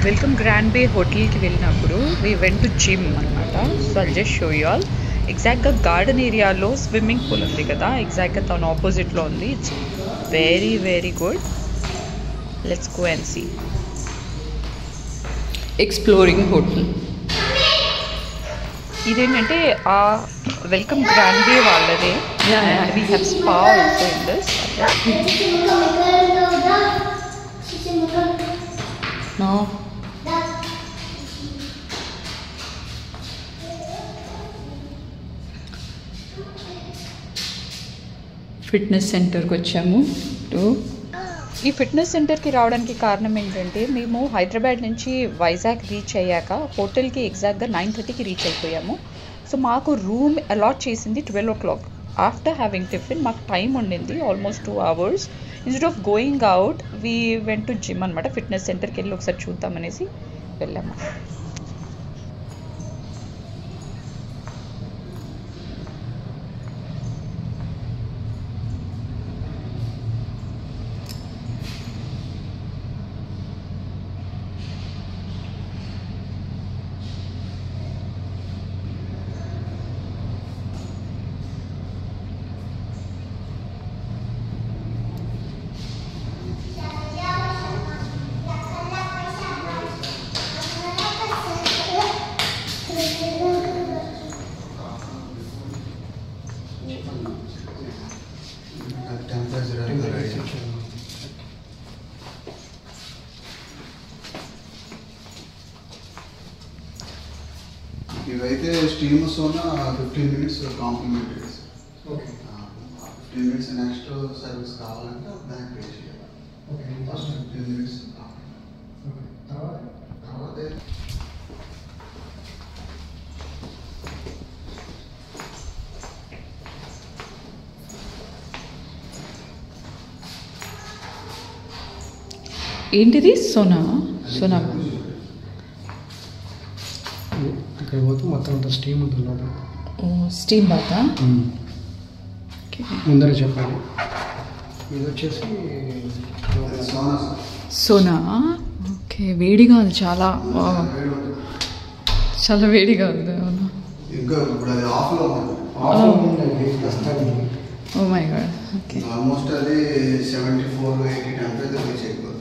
Welcome grand bay హోటల్కి వెళ్ళినప్పుడు we went to gym అనమాట. So I'll just show you all. ఎగ్జాక్ట్గా garden ఏరియాలో స్విమ్మింగ్ పూల్ ఉంది కదా, ఎగ్జాక్ట్గా తన ఆపోజిట్లో ఉంది. It's very very good. Let's go and see. Exploring hotel ఇదేంటంటే ఆ వెల్కమ్ గ్రాండ్ బే వాళ్ళదే. We have spa also in this. No. Fitness సెంటర్కి వచ్చాము. ఈ ఫిట్నెస్ సెంటర్కి రావడానికి కారణం ఏంటంటే మేము హైదరాబాద్ నుంచి వైజాగ్ రీచ్ అయ్యాక హోటల్కి ఎగ్జాక్ట్గా 9:30కి రీచ్ అయిపోయాము. సో మాకు రూమ్ అలాట్ చేసింది 12 o'clock. ఆఫ్టర్ హ్యావింగ్ టిఫిన్ మాకు టైం ఉండింది almost 2 hours. Instead of going out we went to gym అనమాట. ఫిట్నెస్ సెంటర్కి వెళ్ళి ఒకసారి చూద్దామనేసి వెళ్ళాము. ఇవైతే steam sauna 15 minutes complimentary. Okay, 15 minutes next service కావాలంటే దానికి పే చేయాలి. ఓకే, ఫస్ట్ 15 minutes తర్వాత ఏంటిది? సోనా సోనా ఇక్కడ పోతే మొత్తం అంత స్టీమ్ ఉంటుంది. స్టీమ్ బాతా ముందర చెప్పాలి. ఇది వచ్చేసి సోనా. ఓకే, వేడిగా ఉంది, చాలా చాలా వేడిగా ఉంది. అవును. ఇంకా ఇప్పుడు అది ఆఫ్లో oh my god. Okay, almost అది 74-80 టెంపరేచర్ రీచ్ అయిపోతుంది.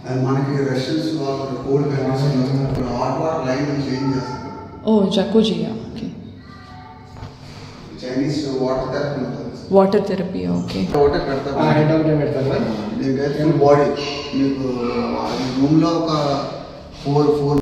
అది మనకి రష్యన్స్ వాళ్ళు cold condition hot water line change చేస్తారు. ఓ జకోజియా. ఓకే, చైనీస్ వాటర్ థెరపీ ఉంటుంది. Water therapy. ఓకే, వాటర్ పెడతారు, హెడ్ ఒకటే పెడతారు. దీనికైతే ఫుల్ బాడీ మీకు రూమ్లో ఒక 4